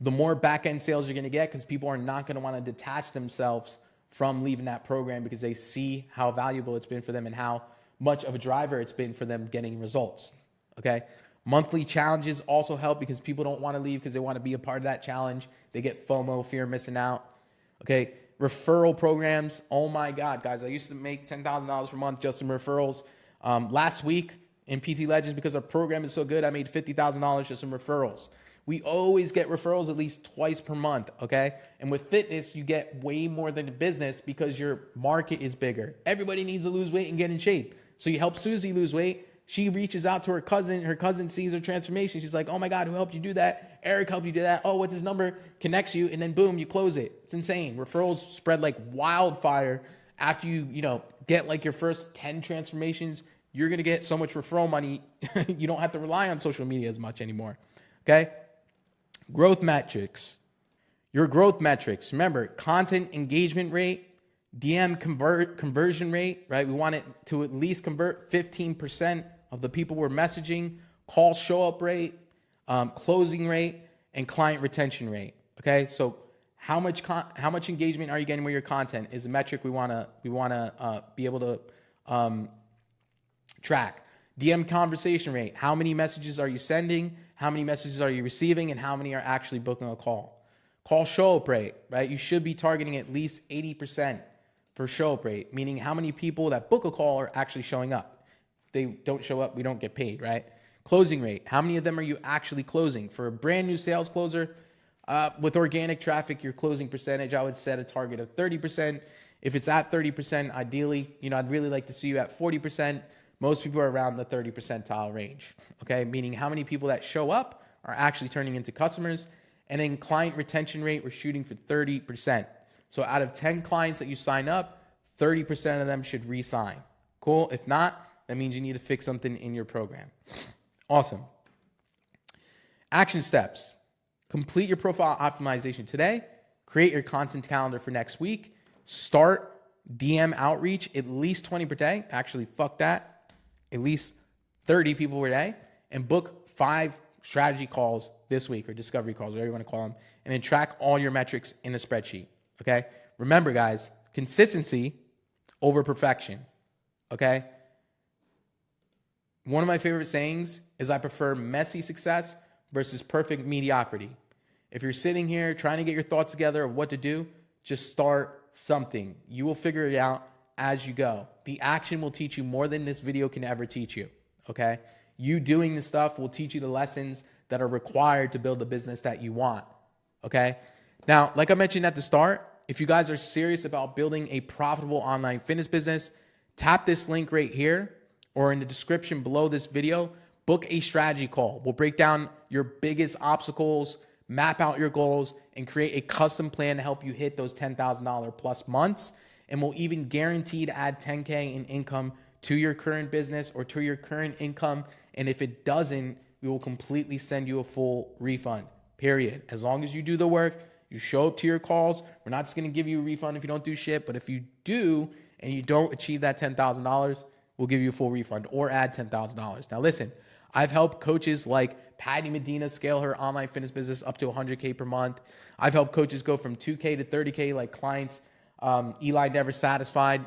the more back-end sales you're going to get, because people are not going to want to detach themselves from leaving that program because they see how valuable it's been for them and how much of a driver it's been for them getting results, okay? Monthly challenges also help because people don't want to leave because they want to be a part of that challenge. They get FOMO, fear of missing out. Okay, referral programs. Oh my God, guys, I used to make $10,000 per month just in referrals. Last week in PT Legends, because our program is so good, I made $50,000 just in referrals. We always get referrals at least twice per month, okay? And with fitness, you get way more than a business because your market is bigger. Everybody needs to lose weight and get in shape. So you help Susie lose weight. She reaches out to her cousin sees her transformation. She's like, oh my God, who helped you do that? Eric helped you do that. Oh, what's his number? Connects you, and then boom, you close it. It's insane. Referrals spread like wildfire. After you get like your first 10 transformations, you're gonna get so much referral money, you don't have to rely on social media as much anymore. Okay? Growth metrics. Your growth metrics. Remember, content engagement rate, DM conversion rate, right? We want it to at least convert 15% of the people we're messaging, call show up rate, closing rate, and client retention rate. Okay, so how much engagement are you getting with your content is a metric we wanna be able to track. DM conversation rate. How many messages are you sending? How many messages are you receiving? And how many are actually booking a call? Call show up rate, right? You should be targeting at least 80% for show up rate, meaning how many people that book a call are actually showing up. If they don't show up, we don't get paid, right? Closing rate. How many of them are you actually closing? For a brand new sales closer, with organic traffic, your closing percentage, I would set a target of 30%. If it's at 30%, ideally, I'd really like to see you at 40%. Most people are around the 30 percentile range, okay? Meaning how many people that show up are actually turning into customers. And then client retention rate, we're shooting for 30%. So out of 10 clients that you sign up, 30% of them should re-sign. Cool? If not, that means you need to fix something in your program. Awesome. Action steps. Complete your profile optimization today. Create your content calendar for next week. Start DM outreach, at least 20 per day. Actually, fuck that. At least 30 people per day. And book 5 strategy calls this week, or discovery calls, whatever you want to call them. And then track all your metrics in a spreadsheet. Okay? Remember, guys, consistency over perfection. Okay? One of my favorite sayings is I prefer messy success versus perfect mediocrity. If you're sitting here trying to get your thoughts together of what to do, just start something. You will figure it out as you go. The action will teach you more than this video can ever teach you. Okay? You doing this stuff will teach you the lessons that are required to build the business that you want. Okay? Now, like I mentioned at the start, if you guys are serious about building a profitable online fitness business, tap this link right here or in the description below this video. Book a strategy call. We'll break down your biggest obstacles, map out your goals, and create a custom plan to help you hit those $10,000 plus months. And we'll even guarantee to add 10K in income to your current business or to your current income. And if it doesn't, we will completely send you a full refund, period. As long as you do the work, you show up to your calls. We're not just going to give you a refund if you don't do shit, but if you do and you don't achieve that $10,000, we'll give you a full refund or add $10,000. Now listen, I've helped coaches like Patty Medina scale her online fitness business up to 100K per month. I've helped coaches go from 2K to 30K, like clients Eli Never Satisfied,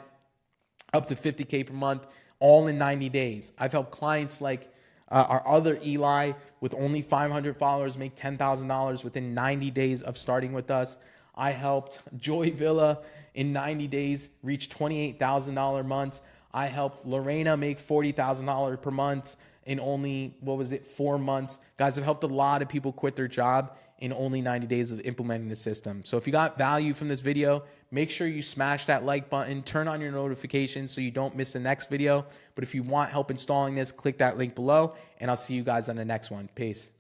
up to 50K per month, all in 90 days. I've helped clients like our other Eli with only 500 followers make $10,000 within 90 days of starting with us. I helped Joy Villa in 90 days reach $28,000 months. I helped Lorena make $40,000 per month in only, what was it, 4 months. Guys, I've helped a lot of people quit their job in only 90 days of implementing the system. So if you got value from this video, make sure you smash that like button, turn on your notifications so you don't miss the next video. But if you want help installing this, click that link below, and I'll see you guys on the next one. Peace.